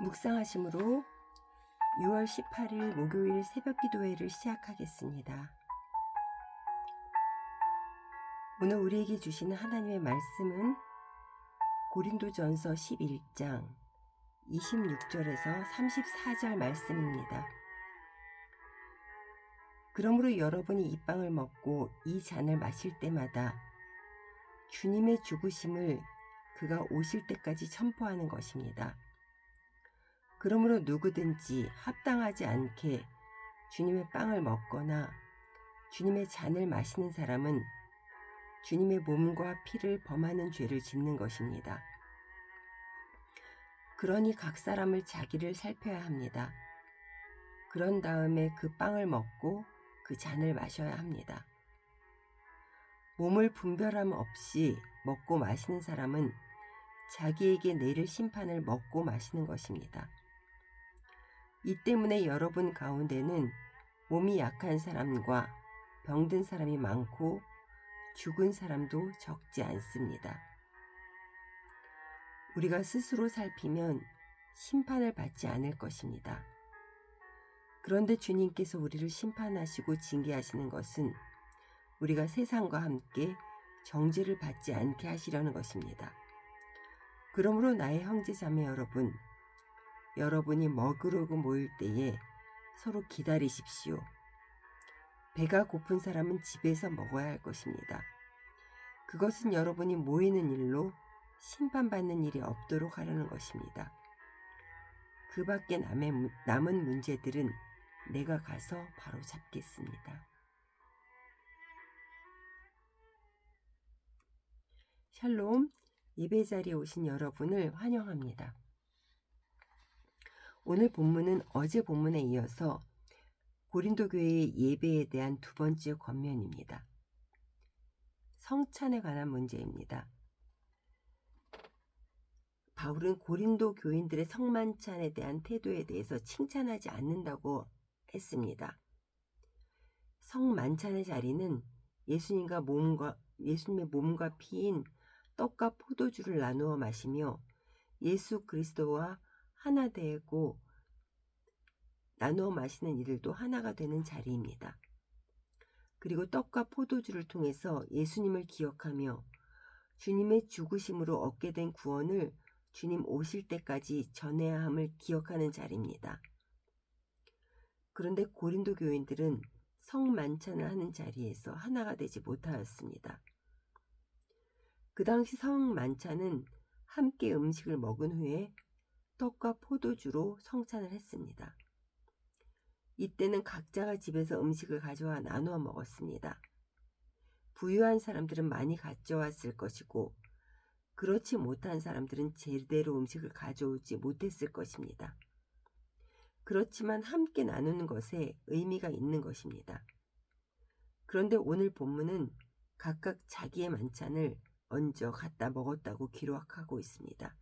묵상하심으로 6월 18일 목요일 새벽기도회를 시작하겠습니다. 오늘 우리에게 주시는 하나님의 말씀은 고린도전서 11장 26절에서 34절 말씀입니다. 그러므로 여러분이 이 빵을 먹고 이 잔을 마실 때마다 주님의 죽으심을 그가 오실 때까지 선포하는 것입니다. 그러므로 누구든지 합당하지 않게 주님의 빵을 먹거나 주님의 잔을 마시는 사람은 주님의 몸과 피를 범하는 죄를 짓는 것입니다. 그러니 각 사람을 자기를 살펴야 합니다. 그런 다음에 그 빵을 먹고 그 잔을 마셔야 합니다. 몸을 분별함 없이 먹고 마시는 사람은 자기에게 내릴 심판을 먹고 마시는 것입니다. 이 때문에 여러분 가운데는 몸이 약한 사람과 병든 사람이 많고 죽은 사람도 적지 않습니다. 우리가 스스로 살피면 심판을 받지 않을 것입니다. 그런데 주님께서 우리를 심판하시고 징계하시는 것은 우리가 세상과 함께 정죄를 받지 않게 하시려는 것입니다. 그러므로 나의 형제자매 여러분, 여러분이 먹으려고 모일 때에 서로 기다리십시오. 배가 고픈 사람은 집에서 먹어야 할 것입니다. 그것은 여러분이 모이는 일로 심판받는 일이 없도록 하려는 것입니다. 그 밖에 남은 문제들은 내가 가서 바로 잡겠습니다. 샬롬, 예배 자리에 오신 여러분을 환영합니다. 오늘 본문은 어제 본문에 이어서 고린도 교회의 예배에 대한 두 번째 권면입니다. 성찬에 관한 문제입니다. 바울은 고린도 교인들의 성만찬에 대한 태도에 대해서 칭찬하지 않는다고 했습니다. 성만찬의 자리는 예수님의 몸과 피인 떡과 포도주를 나누어 마시며 예수 그리스도와 하나 되고 나누어 마시는 이들도 하나가 되는 자리입니다. 그리고 떡과 포도주를 통해서 예수님을 기억하며 주님의 죽으심으로 얻게 된 구원을 주님 오실 때까지 전해야 함을 기억하는 자리입니다. 그런데 고린도 교인들은 성만찬을 하는 자리에서 하나가 되지 못하였습니다. 그 당시 성만찬은 함께 음식을 먹은 후에 떡과 포도주로 성찬을 했습니다. 이때는 각자가 집에서 음식을 가져와 나누어 먹었습니다. 부유한 사람들은 많이 가져왔을 것이고 그렇지 못한 사람들은 제대로 음식을 가져오지 못했을 것입니다. 그렇지만 함께 나누는 것에 의미가 있는 것입니다. 그런데 오늘 본문은 각각 자기의 만찬을 얹어 갖다 먹었다고 기록하고 있습니다.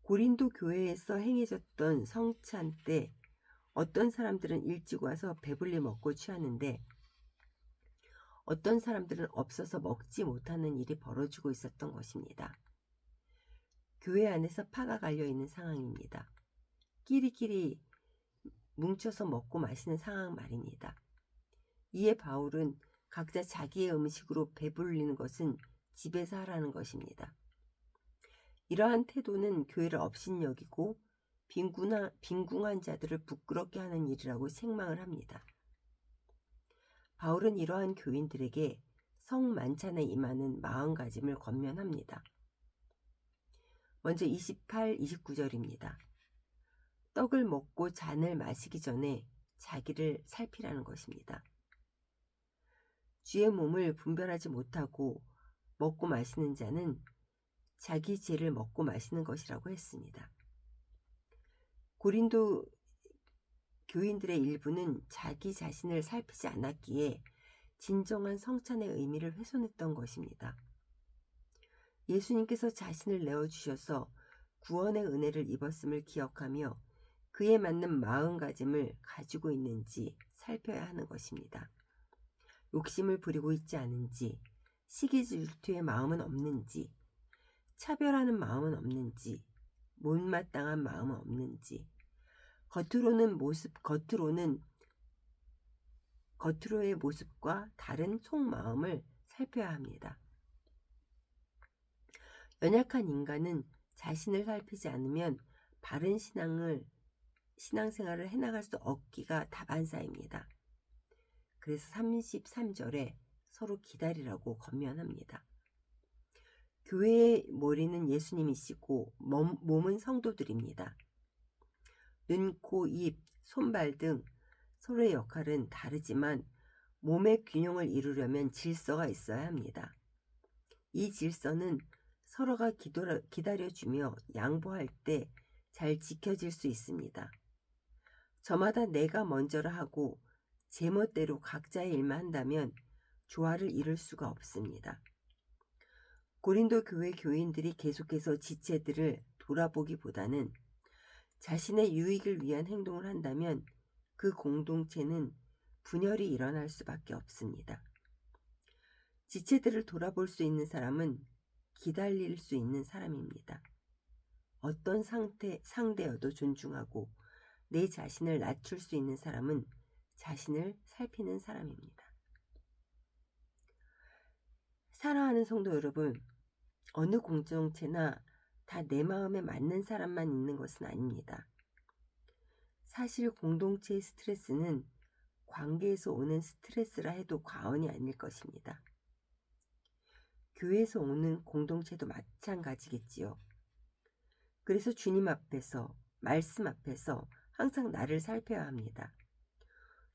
고린도 교회에서 행해졌던 성찬 때 어떤 사람들은 일찍 와서 배불리 먹고 취하는데 어떤 사람들은 없어서 먹지 못하는 일이 벌어지고 있었던 것입니다. 교회 안에서 파가 갈려있는 상황입니다. 끼리끼리 뭉쳐서 먹고 마시는 상황 말입니다. 이에 바울은 각자 자기의 음식으로 배불리는 것은 집에서 하라는 것입니다. 이러한 태도는 교회를 업신여기고 빈궁한 자들을 부끄럽게 하는 일이라고 책망을 합니다. 바울은 이러한 교인들에게 성만찬에 임하는 마음가짐을 권면합니다. 먼저 28, 29절입니다. 떡을 먹고 잔을 마시기 전에 자기를 살피라는 것입니다. 주의 몸을 분별하지 못하고 먹고 마시는 자는 자기 죄를 먹고 마시는 것이라고 했습니다. 고린도 교인들의 일부는 자기 자신을 살피지 않았기에 진정한 성찬의 의미를 훼손했던 것입니다. 예수님께서 자신을 내어주셔서 구원의 은혜를 입었음을 기억하며 그에 맞는 마음가짐을 가지고 있는지 살펴야 하는 것입니다. 욕심을 부리고 있지 않은지, 시기 질투의 마음은 없는지, 차별하는 마음은 없는지, 못마땅한 마음은 없는지, 겉으로의 모습과 다른 속마음을 살펴야 합니다. 연약한 인간은 자신을 살피지 않으면 바른 신앙생활을 해나갈 수 없기가 다반사입니다. 그래서 33절에 서로 기다리라고 권면합니다. 교회의 머리는 예수님이시고 몸은 성도들입니다. 눈, 코, 입, 손발 등 서로의 역할은 다르지만 몸의 균형을 이루려면 질서가 있어야 합니다. 이 질서는 서로가 기다려주며 양보할 때 잘 지켜질 수 있습니다. 저마다 내가 먼저라 하고 제멋대로 각자의 일만 한다면 조화를 이룰 수가 없습니다. 고린도 교회 교인들이 계속해서 지체들을 돌아보기보다는 자신의 유익을 위한 행동을 한다면 그 공동체는 분열이 일어날 수밖에 없습니다. 지체들을 돌아볼 수 있는 사람은 기다릴 수 있는 사람입니다. 어떤 상대여도 존중하고 내 자신을 낮출 수 있는 사람은 자신을 살피는 사람입니다. 사랑하는 성도 여러분, 어느 공동체나 다 내 마음에 맞는 사람만 있는 것은 아닙니다. 사실 공동체의 스트레스는 관계에서 오는 스트레스라 해도 과언이 아닐 것입니다. 교회에서 오는 공동체도 마찬가지겠지요. 그래서 주님 앞에서, 말씀 앞에서 항상 나를 살펴야 합니다.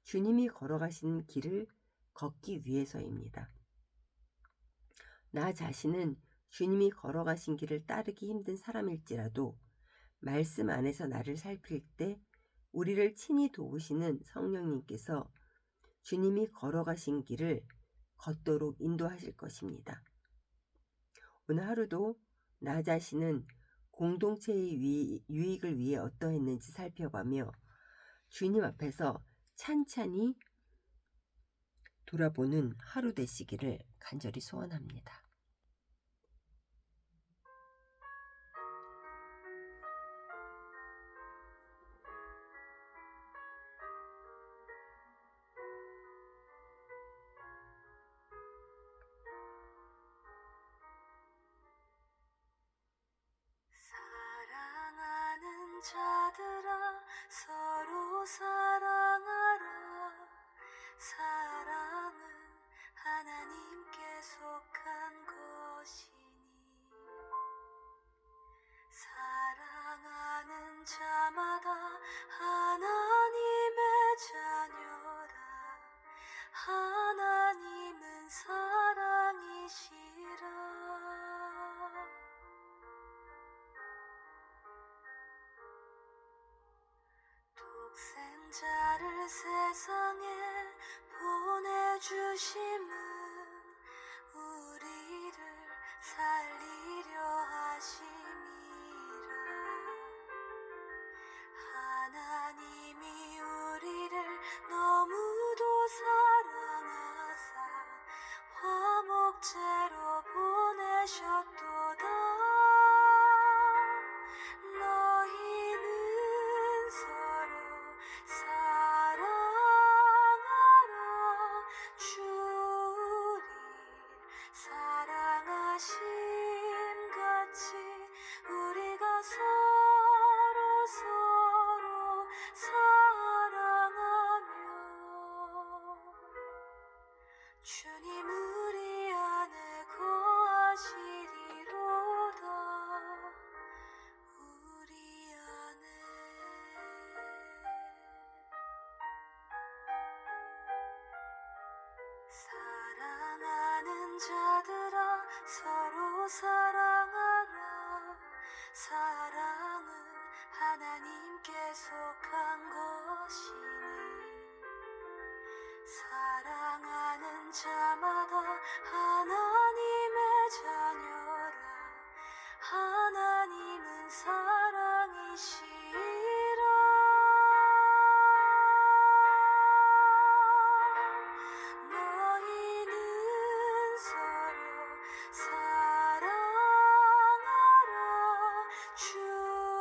주님이 걸어가신 길을 걷기 위해서입니다. 나 자신은 주님이 걸어가신 길을 따르기 힘든 사람일지라도 말씀 안에서 나를 살필 때 우리를 친히 도우시는 성령님께서 주님이 걸어가신 길을 걷도록 인도하실 것입니다. 오늘 하루도 나 자신은 공동체의 유익을 위해 어떠했는지 살펴가며 주님 앞에서 찬찬히 돌아보는 하루 되시기를 간절히 소원합니다. 사랑하는 자들아 서로 사랑하라. 사랑은 하나님께 속한 것이니 사랑하는 자마다 하나님의 자녀라. 하나님은 사랑이시라. 독생자를 세상에 보내주심은 우리를 살리려 하심이라. 하나님이 우리를 너무도 사랑하사 화목제로 보내셨도다. 너희는 서로 사랑하라. 주를 사랑하심 같이 우리가 서로 사랑하며 주님 우리 안에 거하시리로다. 우리 안에 사랑하는 자들아 서로 사랑하라. 사랑은 하나님께 속한 것이니 사랑하는 자마다 하나님의 자녀라. 하나님은 사랑이시라. 너희는 서로 사랑하라. 주를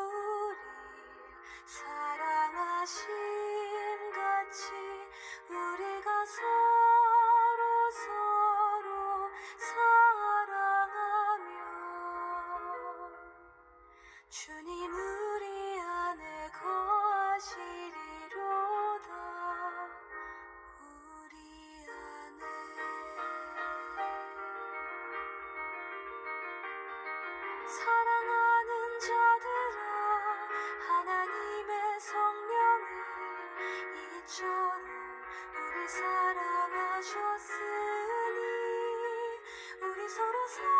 사랑하는 자들아 하나님의 성령을 이처럼 우리 사랑하셨으니 우리 서로 사랑하면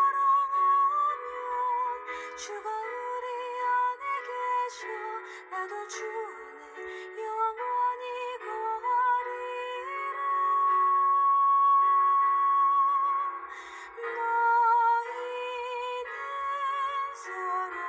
주가 우리 안에 계셔 나도 주 안에 영원히 거하리라 너희는 서로